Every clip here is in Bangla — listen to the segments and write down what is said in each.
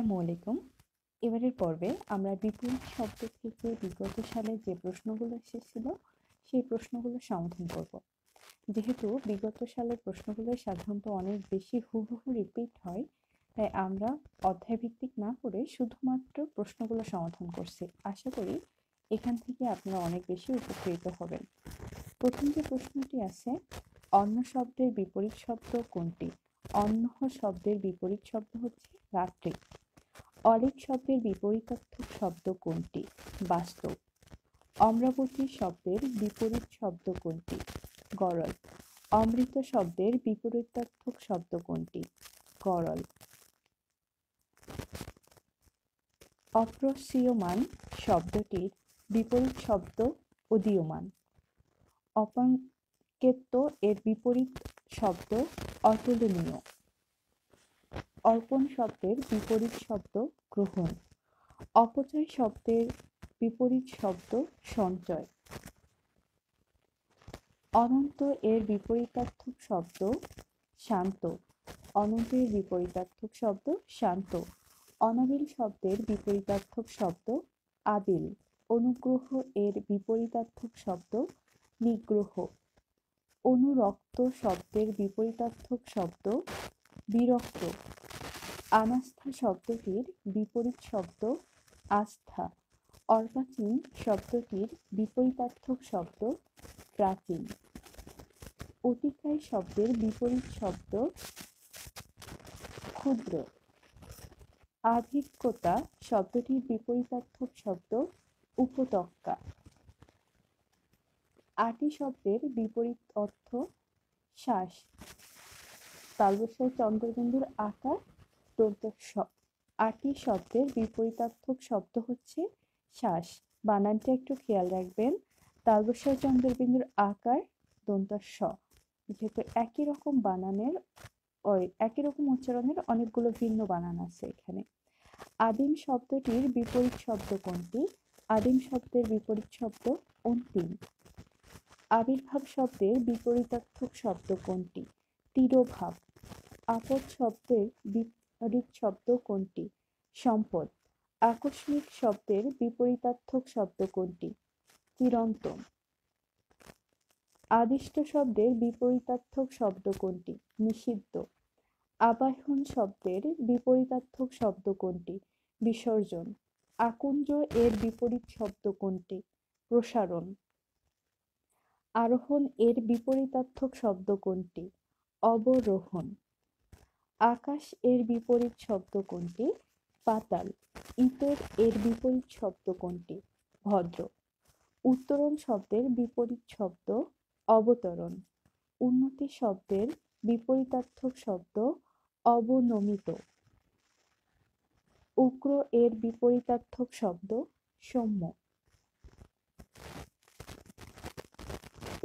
আসসালামু আলাইকুম। এবারের পর্বে আমরা বিপরীত শব্দ থেকে বিগত সালে যে প্রশ্নগুলো এসেছিল সেই প্রশ্নগুলো সমাধান করব। যেহেতু বিগত সালের প্রশ্নগুলো সাধারণত অনেক বেশি হুবহু রিপিট হয়, তাই আমরা অধ্যায়ভিত্তিক না করে শুধুমাত্র প্রশ্নগুলো সমাধান করছি। আশা করি এখান থেকে আপনারা অনেক বেশি উপকৃত হবেন। প্রথম যে প্রশ্নটি আছে, অন্য শব্দের বিপরীত শব্দ কোনটি? অন্য শব্দের বিপরীত শব্দ হচ্ছে রাত্রি। অলিক শব্দের বিপরীতার্থক শব্দ কোনটি? বাস্তব। অমরাবতী শব্দের বিপরীত শব্দ কোনটি? গরল। অমৃত শব্দের বিপরীতার্থক শব্দ কোনটি? গরল। অপ্রসীয়মান শব্দটির বিপরীত শব্দ উদীয়মান। অপাঙ্কেত্য এর বিপরীত শব্দ অতুলনীয়। অর্পণ শব্দের বিপরীত শব্দ গ্রহণ। অপচয় শব্দের বিপরীত শব্দ সঞ্চয়। অনন্ত এর বিপরীতার্থক শব্দ শান্ত। অনন্তের বিপরীতার্থক শব্দ শান্ত। অনাবিল শব্দের বিপরীতার্থক শব্দ আবিল। অনুগ্রহ এর বিপরীতার্থক শব্দ নিগ্রহ। অনুরক্ত শব্দের বিপরীতার্থক শব্দ বিরক্ত। অনাস্থা শব্দটির বিপরীত শব্দ আস্থা। অর্বাচীন শব্দটির বিপরীতার্থক শব্দ প্রাচীন। অতিকায় শব্দের বিপরীত শব্দ ক্ষুদ্র। আধিক্যতা শব্দটির বিপরীতার্থক শব্দ উপত্যকা। আটি শব্দের বিপরীত অর্থ শ্বাস। তালবস্যায় চন্দ্রবিন্দুর আকার দন্তস্ব। আটি শব্দের বিপরীতার্থক শব্দ হচ্ছে শ্বাস। বানানটা একটু খেয়াল রাখবেন। তালবস্যায় চন্দ্রবিন্দুর আকার দন্তস্ব। যেহেতু একই রকম বানানের একই রকম উচ্চারণের অনেকগুলো ভিন্ন বানান আছে এখানে। আদিম শব্দটির বিপরীত শব্দ কোনটি? আদিম শব্দের বিপরীত শব্দ অন্তিম। আবির্ভাব শব্দের বিপরীতার্থক শব্দ কোনটি? তিরোভাব। আপদ শব্দের বিপরীত শব্দ কোনটি? সম্পদ। আকস্মিক শব্দের বিপরীতার্থক শব্দ কোনটি? চিরন্তন। আদিষ্ট শব্দের বিপরীতার্থক শব্দ কোনটি? নিষিদ্ধ। আবাহন শব্দের বিপরীতার্থক শব্দ কোনটি? বিসর্জন। আকুঞ্জ এর বিপরীত শব্দ কোনটি? প্রসারণ। আরোহণ এর বিপরীতার্থক শব্দ কোনটি? অবরোহণ। আকাশ এর বিপরীত শব্দ কোনটি? পাতাল। ইতর এর বিপরীত শব্দ কোনটি? ভদ্র। উত্তরণ শব্দের বিপরীত শব্দ অবতরণ। উন্নতি শব্দের বিপরীতার্থক শব্দ অবনমিত। উগ্র এর বিপরীতার্থক শব্দ সৌম্য।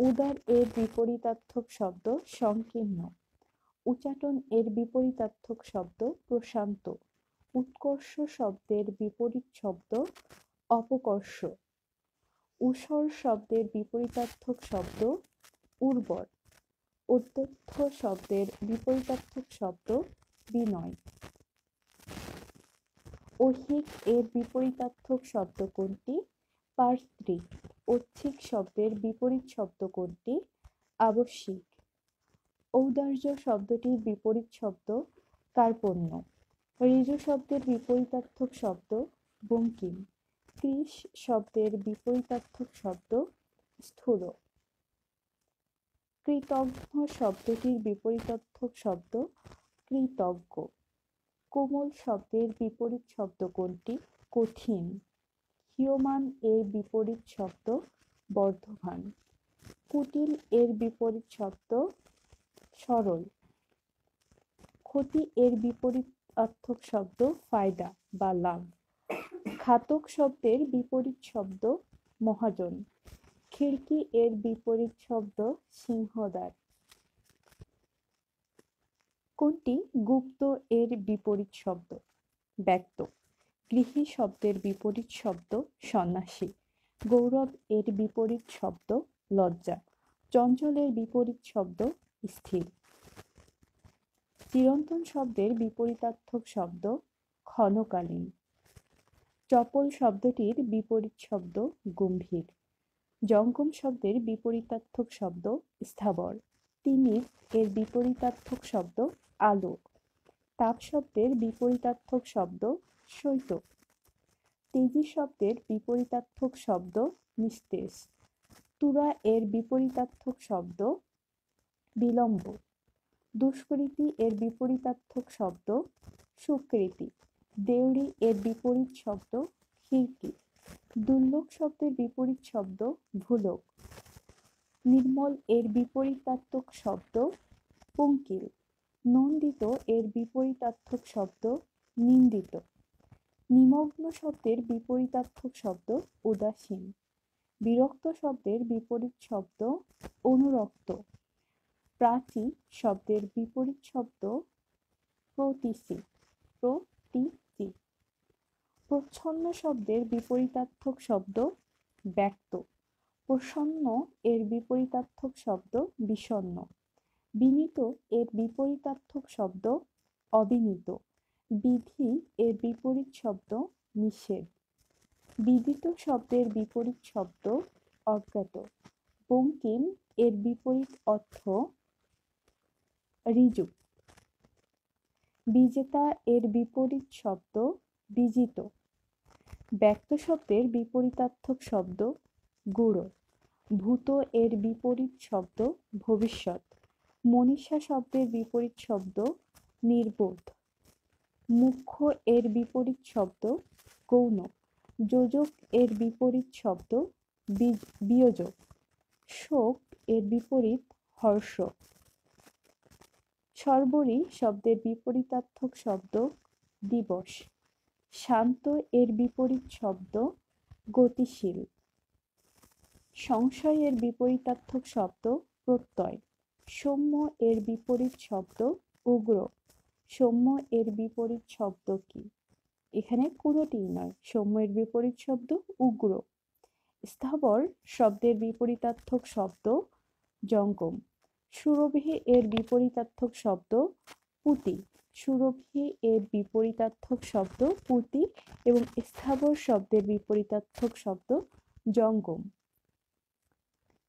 উদার এর বিপরীতার্থক শব্দ সংকীর্ণ। উচাটন এর বিপরীতার্থক শব্দ প্রশান্ত। উৎকর্ষ শব্দের বিপরীত শব্দ অপকর্ষ। ঊষর শব্দের বিপরীতার্থক শব্দ উর্বর। উদ্যত্ত শব্দের বিপরীতার্থক শব্দ বিনয়। ঐহিক এর বিপরীতার্থক শব্দ কোনটি? পার্থিক। ঐচ্ছিক শব্দের বিপরীত শব্দ কোনটি? আবশ্যিক। ঔদার্য শব্দটির বিপরীত শব্দ কার্পণ্য। ঋজু শব্দের বিপরীতার্থক শব্দ বঙ্কিম। কৃশ শব্দের বিপরীতার্থক শব্দ স্থূল। কৃতঘ্ন শব্দটির বিপরীতার্থক শব্দ কৃতজ্ঞ। কোমল শব্দের বিপরীত শব্দ কোনটি? কঠিন। ক্ষীয়মান এর বিপরীত শব্দ বর্ধমান। কুটিল এর বিপরীত শব্দ সরল। ক্ষতি এর বিপরীতার্থক শব্দ ফায়দা বা লাভ। ঘাতক শব্দের বিপরীত শব্দ মহাজন। খিড়কি এর বিপরীত শব্দ সিংহদ্বার। কোনটি গুপ্ত এর বিপরীত শব্দ? ব্যক্ত। গৃহী শব্দের বিপরীত শব্দ সন্ন্যাসী। গৌরব এর বিপরীত শব্দ লজ্জা। চঞ্চল এর বিপরীত শব্দ স্থির। চিরন্তন শব্দের বিপরীতার্থক শব্দ ক্ষণকালীন। চপল শব্দটির বিপরীত শব্দ গম্ভীর। জঙ্গম শব্দের বিপরীতার্থক শব্দ স্থাবর। তিমির এর বিপরীতার্থক শব্দ আলো। তাপ শব্দের বিপরীতার্থক শব্দ শৈত্য। তেজি শব্দের বিপরীতার্থক শব্দ নিস্তেজ। তুরা এর বিপরীতার্থক শব্দ বিলম্ব। দুষ্কৃতী এর বিপরীতার্থক শব্দ সুকৃতি। দেউড়ি এর বিপরীত শব্দ খিড়কি। দুর্লোক শব্দের বিপরীত শব্দ ভুলোক। নির্মল এর বিপরীতার্থক শব্দ পঙ্কিল। নন্দিত এর বিপরীতার্থক শব্দ নিন্দিত। নিমগ্ন শব্দের বিপরীতার্থক শব্দ উদাসীন। বিরক্ত শব্দের বিপরীত শব্দ অনুরক্ত। প্রাচী শব্দের বিপরীত শব্দ প্রতীচী। প্রচ্ছন্ন শব্দের বিপরীতার্থক শব্দ ব্যক্ত। প্রসন্ন এর বিপরীতার্থক শব্দ বিষণ্ণ। বিনীত এর বিপরীতার্থক শব্দ অবিনীত। বিধি এর বিপরীত শব্দ নিষেধ। বিদিত শব্দের বিপরীত শব্দ অজ্ঞাত। বঙ্কিম এর বিপরীত অর্থ ঋজু। বিজেতা এর বিপরীত শব্দ বিজিত। ব্যক্ত শব্দের বিপরীতার্থক শব্দ গূঢ়। ভূত এর বিপরীত শব্দ ভবিষ্যৎ। মনীষা শব্দের বিপরীত শব্দ নির্বোধ। মুখ্য এর বিপরীত শব্দ গৌণ। যোজক এর বিপরীত শব্দ বিয়োজক। শোক এর বিপরীত হর্ষ। শর্বরী শব্দের বিপরীতার্থক শব্দ দিবস। শান্ত এর বিপরীত শব্দ গতিশীল। সংশয় এর বিপরীতার্থক শব্দ প্রত্যয়। সৌম্য এর বিপরীত শব্দ উগ্র। সৌম্য এর বিপরীত শব্দ কি? এখানে কোনোটিই নয়। সৌম্য এর বিপরীত শব্দ উগ্র। স্থাবর শব্দের বিপরীতার্থক শব্দ জঙ্গম। সুরভি এর বিপরীতার্থক শব্দ পুতি। সুরভি এর বিপরীতার্থক শব্দ পুতি এবং স্থাবর শব্দের বিপরীতার্থক শব্দ জঙ্গম।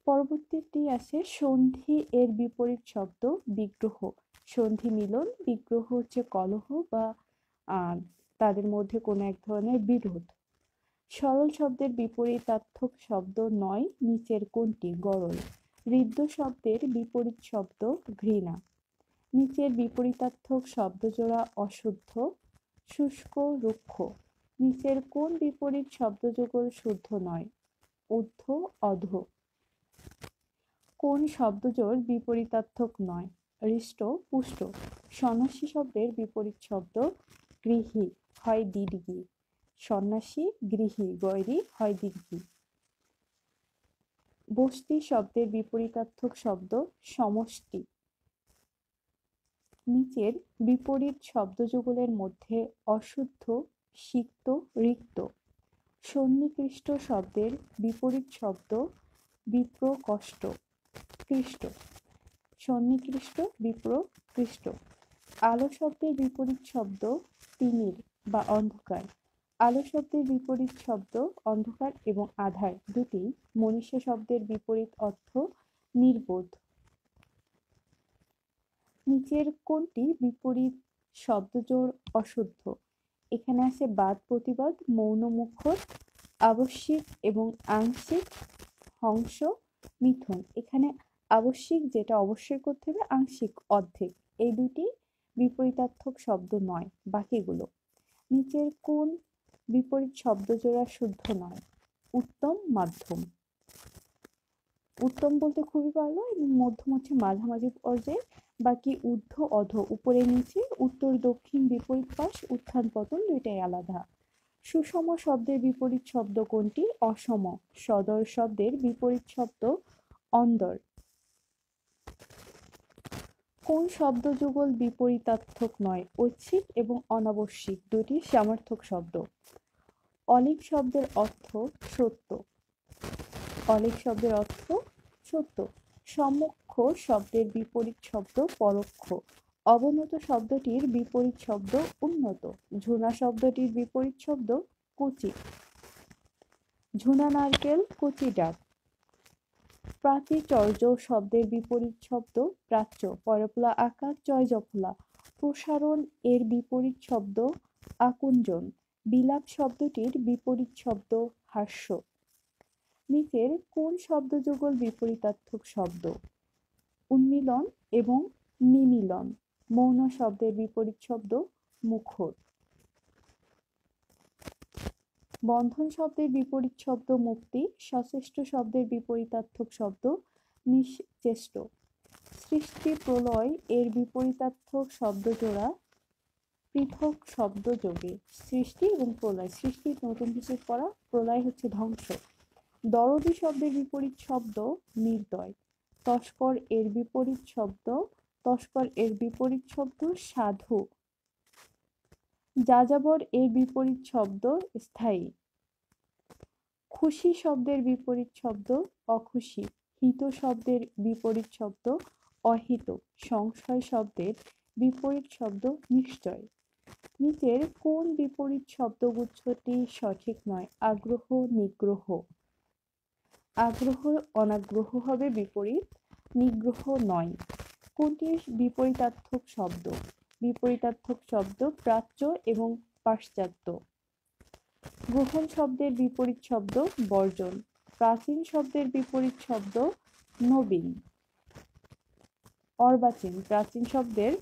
পরবর্তীটি আছে সন্ধি এর বিপরীত শব্দ বিগ্রহ। সন্ধি মিলন, বিগ্রহ হচ্ছে কলহ বা তাদের মধ্যে কোনো এক ধরনের বিরোধ। সরল শব্দের বিপরীতার্থক শব্দ নয় নিচের কোনটি? গরল। হৃদ্য শব্দের বিপরীত শব্দ ঘৃণা। নিচের বিপরীতার্থক শব্দজোড়া অশুদ্ধ? শুষ্ক, রুক্ষ। নিচের কোন বিপরীত শব্দযুগল শুদ্ধ নয়? ঊর্ধ্ব, অধ। কোন শব্দজোড় বিপরীতার্থক নয়? হৃষ্ট, পুষ্ট। সন্ন্যাসী শব্দের বিপরীত শব্দ গৃহী, হয় দীর্ঘী। সন্ন্যাসী, গৃহী, গৈরী, হয় দীর্ঘী। বস্তি শব্দের বিপরীতার্থক শব্দ সমষ্টি। নিচের বিপরীত শব্দযুগলের মধ্যে অশুদ্ধ সিক্ত, রিক্ত। সন্নিকৃষ্ট শব্দের বিপরীত শব্দ বিপ্র, কষ্ট, কৃষ্ট। সন্নিকৃষ্ট, বিপ্র, কৃষ্ট। আলো শব্দের বিপরীত শব্দ তিমির বা অন্ধকার। আলো শব্দের বিপরীত শব্দ অন্ধকার এবং আধার দুটি। মনীষা শব্দের বিপরীত অর্থ নির্বোধ। নিচের কোনটি বিপরীত শব্দজোড় অশুদ্ধ? এখানে আছে বাদ, প্রতিবাদ, মৌন, মুখর, আবশ্যিক এবং আংশিক, হংস, মিথুন। এখানে আবশ্যিক যেটা অবশ্যই করতে হবে, আংশিক অর্ধেক, এই দুটি বিপরীতার্থক শব্দ নয় বাকিগুলো। নিচের কোন বিপরীত শব্দজোড়া শুদ্ধ নয়? উত্তম, মাধ্যম। উত্তম বলতে খুবই ভালো এবং মধ্যম হচ্ছে মাঝামাঝি পর্যায়ে। বাকি ঊর্ধ্ব, অধ, উপরে নিচে, উত্তর দক্ষিণ, বিপরীত পাশ, উত্থান পতন দুইটাই আলাদা। সুষম শব্দের বিপরীত শব্দ কোনটি? অসম। সদর শব্দের বিপরীত শব্দ অন্দর। কোন শব্দযুগল বিপরীতার্থক নয়? ঐচ্ছিক এবং অনাবশ্যিক দুটি সমার্থক শব্দ। অলীক শব্দের অর্থ সত্য। অলীক শব্দের অর্থ সত্য। সমক্ষ শব্দের বিপরীত শব্দ পরোক্ষ। অবনত শব্দটির বিপরীত শব্দ উন্নত। ঝুনা শব্দটির বিপরীত শব্দ কচি। ঝুনা নারকেল, কচি ডাব। প্রাচীচর্য শব্দের বিপরীত শব্দ প্রাচ্য। পরপলা আকার, চয় জফলা। প্রসারণ এর বিপরীত শব্দ আকুঞ্চন। বিলাপ শব্দটির বিপরীত শব্দ হাস্য। নিচের কোন শব্দযুগল বিপরীতার্থক শব্দ? উন্মিলন এবং নিমীলন। মৌন শব্দের বিপরীত শব্দ মুখর। বন্ধন শব্দের বিপরীত শব্দ মুক্তি। সচেষ্ট শব্দের বিপরীতার্থক শব্দ নিশ্চেষ্ট। সৃষ্টি প্রলয় এর বিপরীতার্থক শব্দজোড়া পৃথক শব্দযোগে। সৃষ্টি এবং প্রলয়। সৃষ্টি নতুন কিছু করা, প্রলয় হচ্ছে ধ্বংস। দরদী শব্দের বিপরীত শব্দ নির্দয়। তস্কর এর বিপরীত শব্দ সাধু। যাযাবর এর বিপরীত শব্দ স্থায়ী। খুশি শব্দের বিপরীত শব্দ অখুশি। হিত শব্দের বিপরীত শব্দ অহিত। সংশয় শব্দের বিপরীত শব্দ নিশ্চয়। নিচের কোন বিপরীত শব্দগুচ্ছটি সঠিক নয়? আগ্রহ, নিগ্রহ। আগ্রহ অনাগ্রহ হবে বিপরীত, নিগ্রহ নয়। কোনটি বিপরীতার্থক শব্দ? বিপরীতার্থক শব্দ প্রাচ্য এবং পাশ্চাত্য। গ্রহণ শব্দের বিপরীত শব্দ বর্জন। প্রাচীন শব্দের বিপরীত শব্দ নবীন। অর্বাচীন। প্রাচীন শব্দের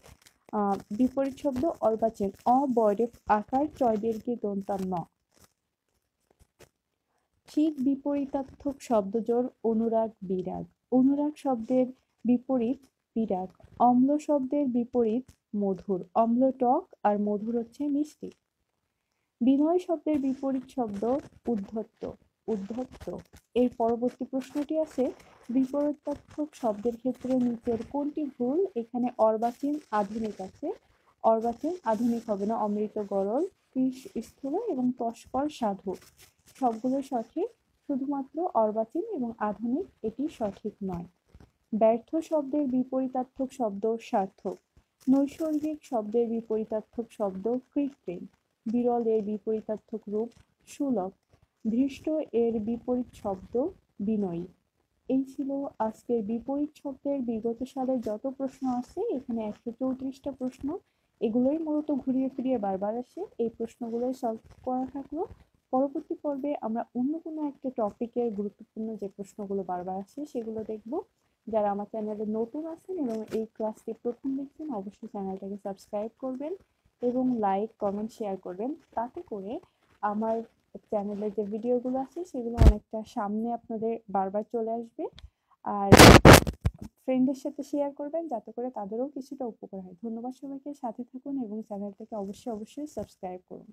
বিপরীত শব্দ অর্বাচীন। অবয়রেফ আকার, চয় দীর্ঘে দন্তান্ন। ঠিক বিপরীতার্থক শব্দজোড় অনুরাগ, বিরাগ। অনুরাগ শব্দের বিপরীত বিরাগ। অম্ল শব্দের বিপরীত মধুর। অম্ল টক আর মধুর হচ্ছে মিষ্টি। বিনয় শব্দের বিপরীত শব্দ উদ্ধত্ত। উদ্ধত্ত। এর পরবর্তী প্রশ্নটি আছে বিপরীতার্থক শব্দের ক্ষেত্রে নিচের কোনটি ভুল? এখানে অর্বাচীন আধুনিক আছে। অর্বাচীন আধুনিক হবে না। অমৃত গরল, কৃষ স্থূল এবং তস্কর সাধু সবগুলো সঠিক, শুধুমাত্র অর্বাচীন এবং আধুনিক এটি সঠিক নয়। ব্যর্থ শব্দের বিপরীতার্থক শব্দ সার্থক। নৈসর্গিক শব্দের বিপরীতার্থক শব্দ কৃত্রিম। বিরল এর বিপরীতার্থক রূপ সুলভ। ধৃষ্ট এর বিপরীত শব্দ বিনয়ী। এই ছিল আজকের বিপরীত শব্দের বিগত সালের যত প্রশ্ন আছে, এখানে 134টা প্রশ্ন। এগুলোই মূলত ঘুরিয়ে ফিরিয়ে বারবার আসে। এই প্রশ্নগুলোই সলভ করা থাকলো। পরবর্তী পর্বে আমরা অন্য কোনো একটা টপিকের গুরুত্বপূর্ণ যে প্রশ্নগুলো বারবার আসে সেগুলো দেখব। যারা আমার চ্যানেলে নতুন আছেন এবং এই ক্লাসটি প্রথম দেখছেন, অবশ্যই চ্যানেলটাকে সাবস্ক্রাইব করবেন এবং লাইক, কমেন্ট, শেয়ার করবেন। তাতে করে আমার চ্যানেলে যে ভিডিওগুলো আছে সেগুলো অনেকটা সামনে আপনাদের বারবার চলে আসবে। আর ফ্রেন্ডদের সাথে শেয়ার করবেন যাতে করে তাদেরও কিছুটা উপকার হয়। ধন্যবাদ সবাইকে, সাথে থাকুন এবং চ্যানেলটাকে অবশ্যই সাবস্ক্রাইব করুন।